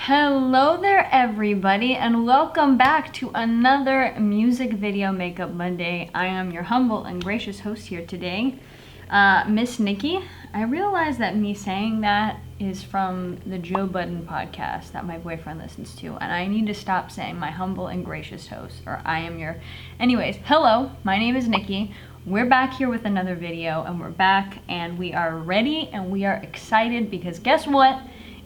Hello there everybody, and welcome back to another music video makeup Monday. I am your humble and gracious host here today, Miss Nikki. I realize that me saying that is from the Joe Budden podcast that my boyfriend listens to, and I need to stop saying my humble and gracious host, or I am your... Anyways, hello, my name is Nikki. We're back here with another video, and we're back, and we are ready, and we are excited because guess what?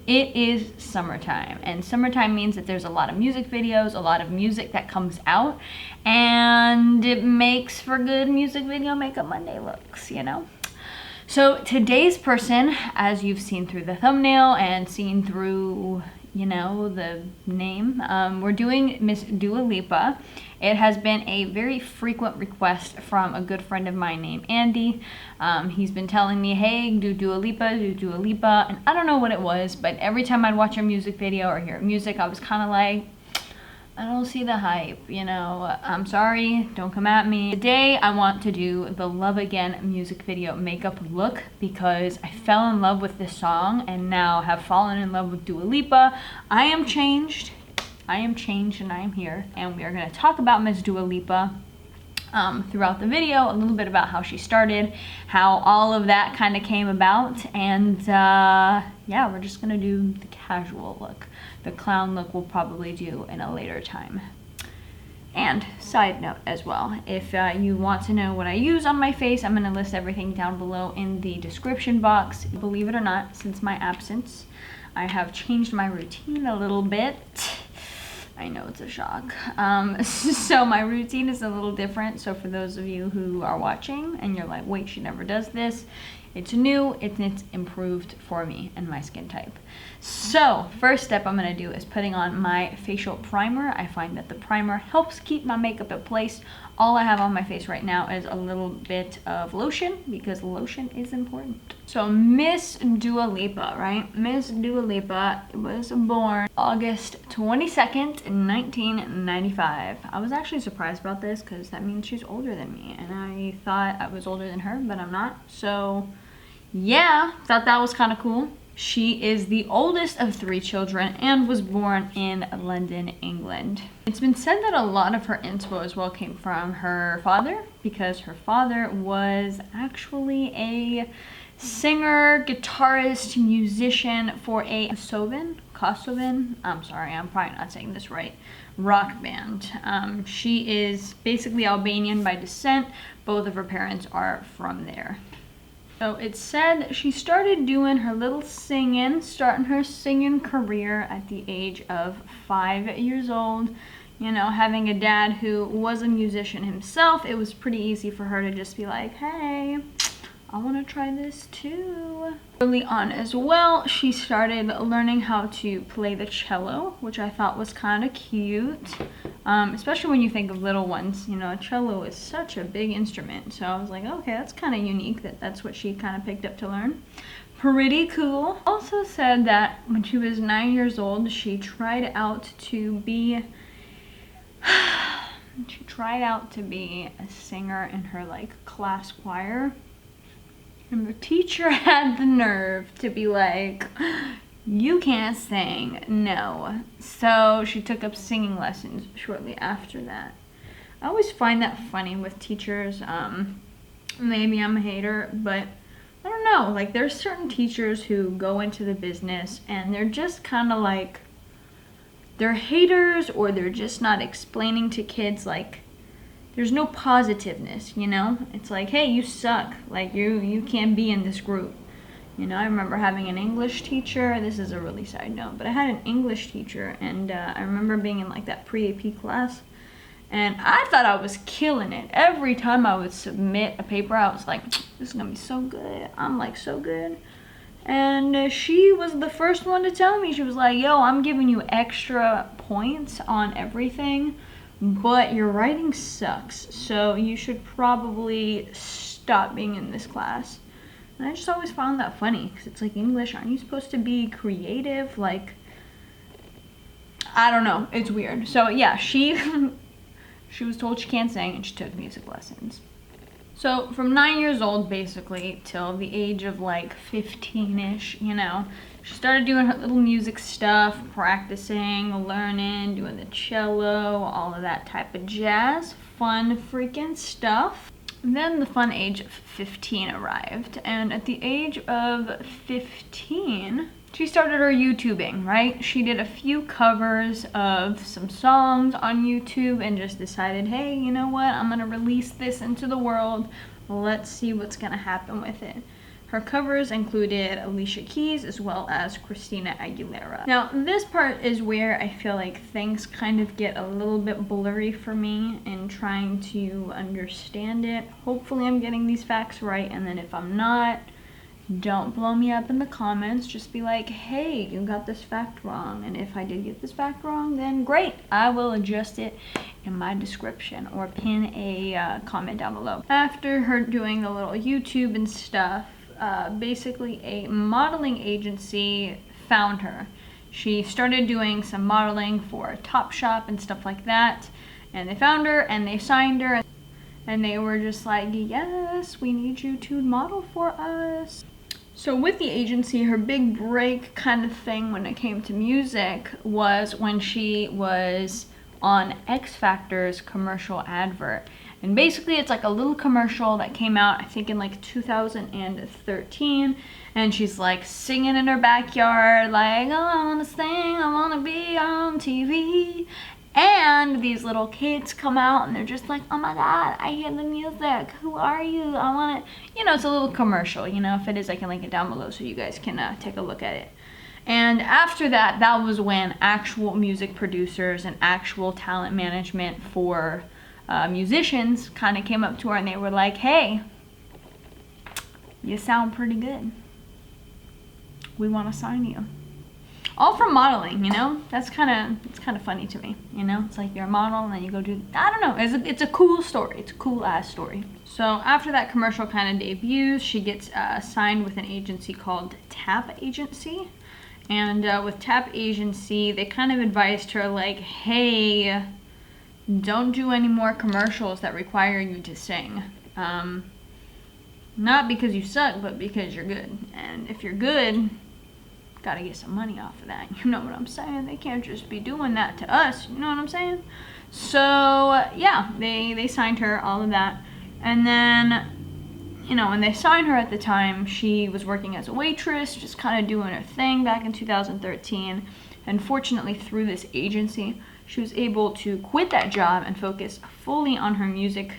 It is summertime, and summertime means that there's a lot of music videos, a lot of music that comes out, and it makes for good music video makeup Monday looks, you know? So today's person, as you've seen through the thumbnail and seen through, you know, the name, we're doing Miss Dua Lipa. It has been a very frequent request from a good friend of mine named Andy. He's been telling me, hey, do Dua Lipa, do Dua Lipa, and I don't know what it was, but every time I'd watch a music video or hear music, I was kind of like, I don't see the hype, you know, I'm sorry, don't come at me. Today I want to do the Love Again music video makeup look because I fell in love with this song and now have fallen in love with Dua Lipa. I am changed and I am here, and we are going to talk about Miss Dua Lipa throughout the video, a little bit about how she started, how all of that kind of came about, and yeah, we're just going to do the casual look. The clown look we'll probably do in a later time. And side note as well, if you want to know what I use on my face, I'm going to list everything down below in the description box. Believe it or not, since my absence, I have changed my routine a little bit. I know it's a shock. So my routine is a little different. So for those of you who are watching and you're like, wait, she never does this, it's new, it's improved for me and my skin type. So first step I'm going to do is putting on my facial primer. I find that the primer helps keep my makeup in place. All I have on my face right now is a little bit of lotion because lotion is important. So Miss Dua Lipa, right? Miss Dua Lipa was born August 22nd in 1995. I was actually surprised about this because that means she's older than me, and I thought I was older than her, but I'm not. So yeah, thought that was kind of cool. She is the oldest of 3 children and was born in London, England. It's been said that a lot of her inspo as well came from her father, because her father was actually a singer, guitarist, musician for a Kosovan, I'm sorry, I'm probably not saying this right, rock band. She is basically Albanian by descent. Both of her parents are from there. So it said she started doing her little singing, starting her singing career at the age of 5 years old. You know, having a dad who was a musician himself, it was pretty easy for her to just be like, hey, I want to try this too. Early on as well, she started learning how to play the cello, which I thought was kind of cute. Especially when you think of little ones, you know, a cello is such a big instrument. So I was like, okay, that's kind of unique that that's what she kind of picked up to learn. Pretty cool. Also said that when she was 9 years old, she tried out to be a singer in her like class choir. And the teacher had the nerve to be like, you can't sing, no. So she took up singing lessons shortly after that. I always find that funny with teachers. Maybe I'm a hater, but I don't know. Like, there's certain teachers who go into the business and they're just kind of like, they're haters, or they're just not explaining to kids, like, there's no positiveness, you know? It's like, hey, you suck. Like, you can't be in this group. You know, I remember having an English teacher. This is a really side note, but I had an English teacher, and I remember being in like that pre-AP class, and I thought I was killing it. Every time I would submit a paper, I was like, this is gonna be so good. I'm like so good. And she was the first one to tell me. She was like, yo, I'm giving you extra points on everything, but your writing sucks, so you should probably stop being in this class. And I just always found that funny, because it's like, English, aren't you supposed to be creative? Like, I don't know, it's weird. So yeah, she was told she can't sing, and she took music lessons. So from 9 years old, basically, till the age of like 15-ish, you know, she started doing her little music stuff, practicing, learning, doing the cello, all of that type of jazz. Fun freaking stuff. And then the fun age of 15 arrived, and at the age of 15, she started her YouTubing, right? She did a few covers of some songs on YouTube and just decided, hey, you know what? I'm gonna release this into the world. Let's see what's gonna happen with it. Her covers included Alicia Keys as well as Christina Aguilera. Now, this part is where I feel like things kind of get a little bit blurry for me in trying to understand it. Hopefully I'm getting these facts right, and then if I'm not, don't blow me up in the comments. Just be like, hey, you got this fact wrong. And if I did get this fact wrong, then great. I will adjust it in my description or pin a comment down below. After her doing the little YouTube and stuff, basically a modeling agency found her. She started doing some modeling for Topshop and stuff like that, and they found her and they signed her, and they were just like, yes, we need you to model for us. So with the agency, her big break kind of thing when it came to music was when she was on X Factor's commercial advert. And basically it's like a little commercial that came out, I think in like 2013, and she's like singing in her backyard, like, oh, I wanna sing, I wanna be on TV. And these little kids come out and they're just like, oh my god, I hear the music, who are you? I want to, you know, it's a little commercial, you know. If it is, I can link it down below so you guys can take a look at it. And after that, that was when actual music producers and actual talent management for musicians kind of came up to her and they were like, hey, you sound pretty good. We want to sign you. All from modeling, you know? It's kind of funny to me, you know? It's like you're a model and then you go do, I don't know, it's a cool story. It's a cool ass story. So after that commercial kind of debuts, she gets signed with an agency called Tap Agency. And with Tap Agency, they kind of advised her like, hey, don't do any more commercials that require you to sing. Not because you suck, but because you're good. And if you're good, gotta get some money off of that. You know what I'm saying? They can't just be doing that to us. You know what I'm saying? So yeah, they signed her, all of that. And then, you know, when they signed her at the time, she was working as a waitress, just kind of doing her thing back in 2013. And fortunately, through this agency, she was able to quit that job and focus fully on her music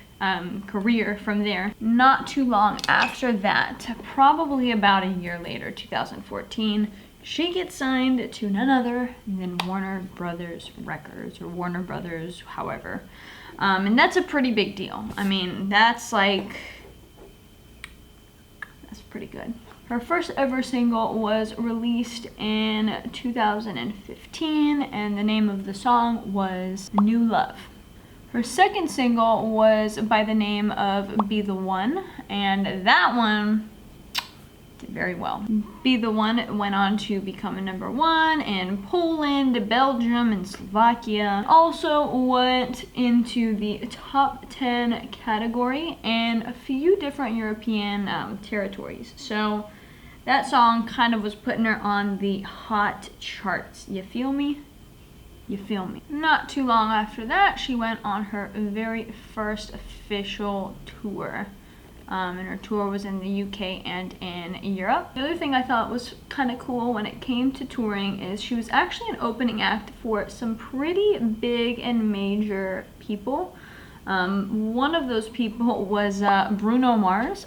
career from there. Not too long after that, probably about a year later, 2014, she gets signed to none other than Warner Brothers Records, or Warner Brothers, however. And that's a pretty big deal. I mean, that's pretty good. Her first ever single was released in 2015, and the name of the song was New Love. Her second single was by the name of Be The One, and that one did very well. Be The One went on to become a #1 in Poland, Belgium, and Slovakia. Also went into the top 10 category in a few different European territories. So that song kind of was putting her on the hot charts. You feel me? You feel me? Not too long after that, she went on her very first official tour. And her tour was in the UK and in Europe. The other thing I thought was kind of cool when it came to touring is she was actually an opening act for some pretty big and major people. One of those people was Bruno Mars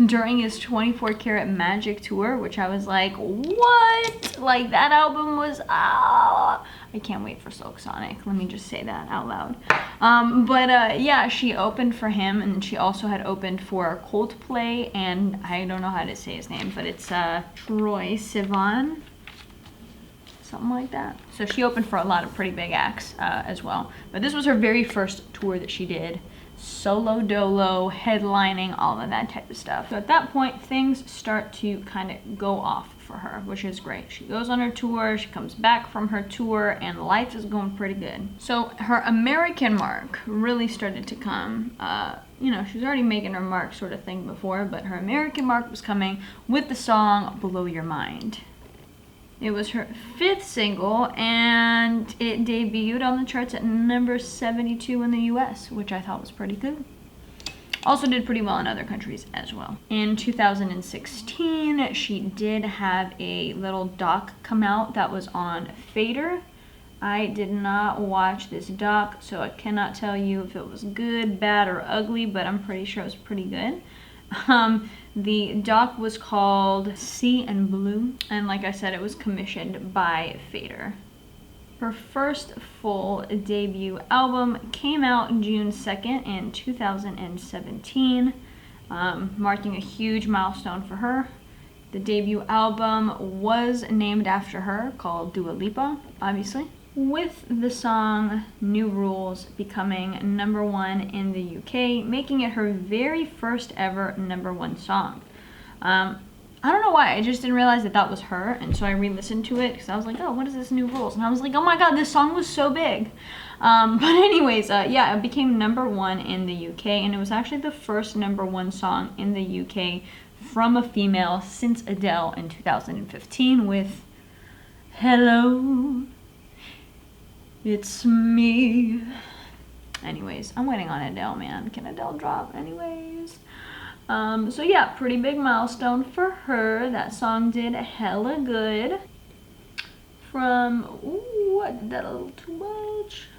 during his 24 Karat Magic tour, which I was like, what? Like, that album was, I can't wait for Silk Sonic. Let me just say that out loud. Yeah, she opened for him, and she also had opened for Coldplay, and I don't know how to say his name, but it's Troye Sivan, something like that. So she opened for a lot of pretty big acts as well. But this was her very first tour that she did. Solo dolo, headlining, all of that type of stuff. So at that point, things start to kind of go off for her, which is great. She goes on her tour, she comes back from her tour, and life is going pretty good. So her American mark really started to come. You know, she's already making her mark sort of thing before, but her American mark was coming with the song Blow Your Mind. It was her 5th single, and it debuted on the charts at number 72 in the US, which I thought was pretty good. Also did pretty well in other countries as well. In 2016, she did have a little doc come out that was on Fader. I did not watch this doc, so I cannot tell you if it was good, bad, or ugly, but I'm pretty sure it was pretty good. The doc was called Sea and Blue, and like I said, it was commissioned by Fader. Her first full debut album came out June 2nd in 2017, marking a huge milestone for her. The debut album was named after her, called Dua Lipa, obviously, with the song New Rules becoming #1 in the UK, making it her very first ever #1 song. I don't know why, I just didn't realize that that was her, and so I re-listened to it because I was like, oh, what is this New Rules? And I was like, oh my god, this song was so big. But anyways, yeah, it became #1 in the UK, and it was actually the first #1 song in the UK from a female since Adele in 2015 with Hello, It's Me. Anyways, I'm waiting on Adele, man. Can Adele drop? Anyways. So yeah, pretty big milestone for her. That song did hella good. From, ooh, I did that a little too much.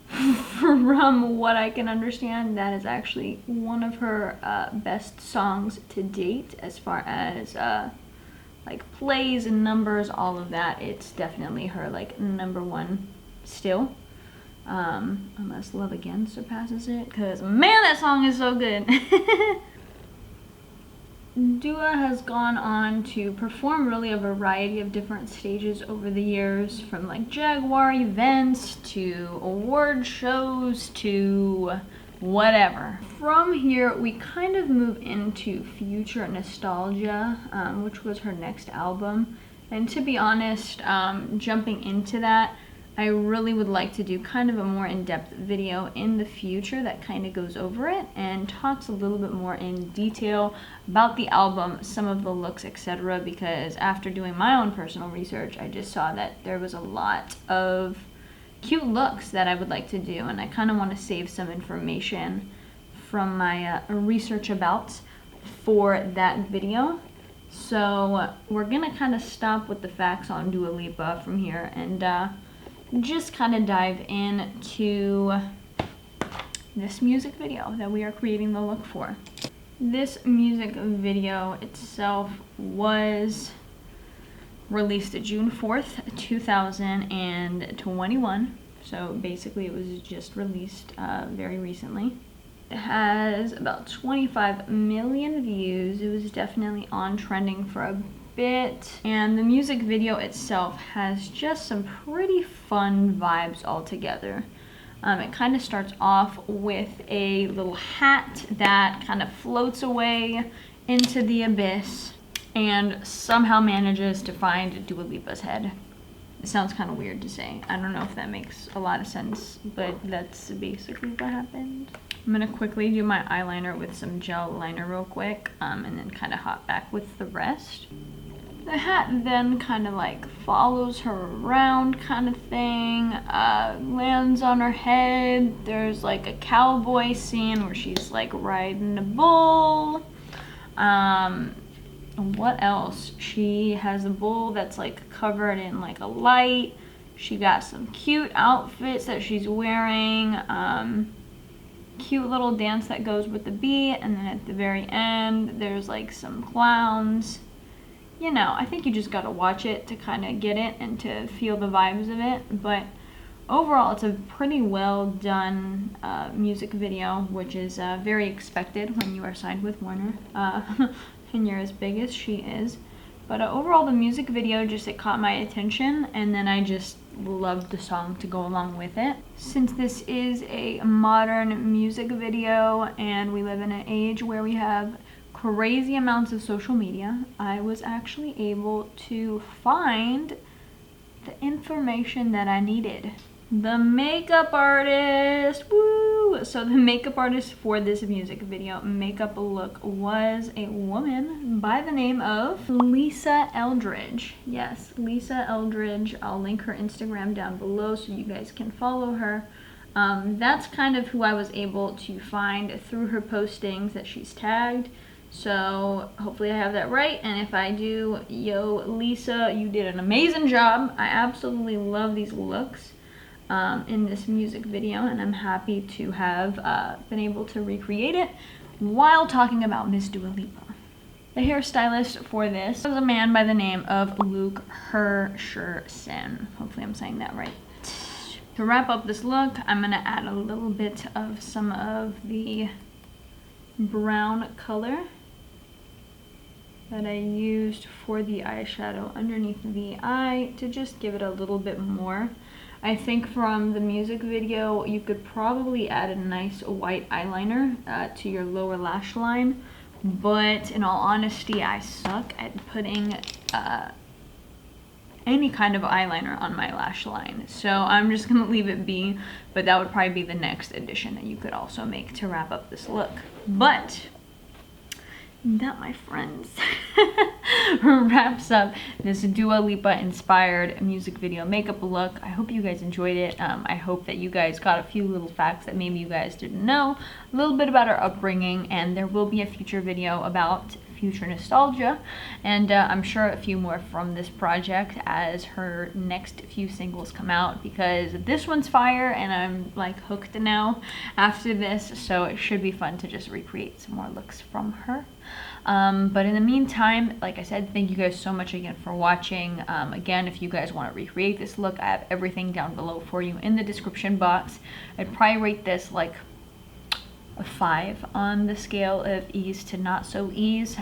From what I can understand, that is actually one of her best songs to date as far as like plays and numbers, all of that. It's definitely her like #1 still. Unless Love Again surpasses it, because man, that song is so good. Dua has gone on to perform really a variety of different stages over the years, from like Jaguar events to award shows to whatever. From here, we kind of move into Future Nostalgia, which was her next album. And to be honest, jumping into that, I really would like to do kind of a more in-depth video in the future that kind of goes over it and talks a little bit more in detail about the album, some of the looks, etc. Because after doing my own personal research, I just saw that there was a lot of cute looks that I would like to do, and I kind of want to save some information from my research about for that video. So we're gonna kind of stop with the facts on Dua Lipa from here and just kind of dive into this music video that we are creating the look for. This music video itself was released June 4th, 2021. So basically it was just released very recently. It has about 25 million views. It was definitely on trending for a bit, and the music video itself has just some pretty fun vibes altogether. It kind of starts off with a little hat that kind of floats away into the abyss and somehow manages to find Dua Lipa's head. It sounds kind of weird to say. I don't know if that makes a lot of sense, but that's basically what happened. I'm gonna quickly do my eyeliner with some gel liner real quick, and then kind of hop back with the rest. The hat then kind of like follows her around kind of thing, lands on her head. There's like a cowboy scene where she's like riding a bull. What else? She has a bull that's like covered in like a light. She got some cute outfits that she's wearing. Cute little dance that goes with the beat, and then at the very end there's like some clowns. You know, I think you just gotta watch it to kind of get it and to feel the vibes of it. But overall, it's a pretty well done music video, which is very expected when you are signed with Warner and you're as big as she is. But overall, the music video it caught my attention, and then I just loved the song to go along with it. Since this is a modern music video and we live in an age where we have crazy amounts of social media, I was actually able to find the information that I needed. The makeup artist, woo! So the makeup artist for this music video makeup look was a woman by the name of Lisa Eldridge. Yes, Lisa Eldridge. I'll link her Instagram down below so you guys can follow her. That's kind of who I was able to find through her postings that she's tagged. So hopefully I have that right, and if I do, yo, Lisa, you did an amazing job. I absolutely love these looks in this music video, and I'm happy to have been able to recreate it while talking about Miss Dua Lipa. The hairstylist for this was a man by the name of Luke Hersherson. Hopefully I'm saying that right. To wrap up this look, I'm gonna add a little bit of some of the brown color that I used for the eyeshadow underneath the eye to just give it a little bit more. I think from the music video, you could probably add a nice white eyeliner to your lower lash line, but in all honesty, I suck at putting any kind of eyeliner on my lash line, so I'm just gonna leave it be, but that would probably be the next addition that you could also make to wrap up this look. But that, my friends, wraps up this Dua Lipa inspired music video makeup look. I hope you guys enjoyed it. I hope that you guys got a few little facts that maybe you guys didn't know, a little bit about her upbringing, and there will be a future video about future nostalgia, and I'm sure a few more from this project as her next few singles come out, because this one's fire and I'm like hooked now after this, so it should be fun to just recreate some more looks from her. But in the meantime, like I said, thank you guys so much again for watching. Again, if you guys want to recreate this look, I have everything down below for you in the description box. I'd probably rate this like a 5 on the scale of ease to not so ease.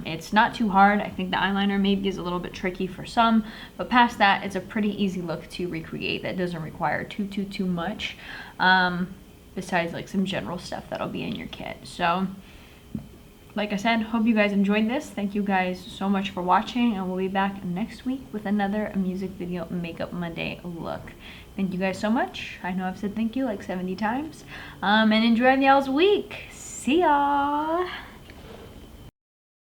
It's not too hard. I think the eyeliner maybe is a little bit tricky for some, but past that, it's a pretty easy look to recreate that doesn't require too much, besides like some general stuff that'll be in your kit. So like I said, hope you guys enjoyed this. Thank you guys so much for watching, and we'll be back next week with another music video makeup Monday look. Thank you guys so much. I know I've said thank you like 70 times. And enjoy y'all's week. See ya!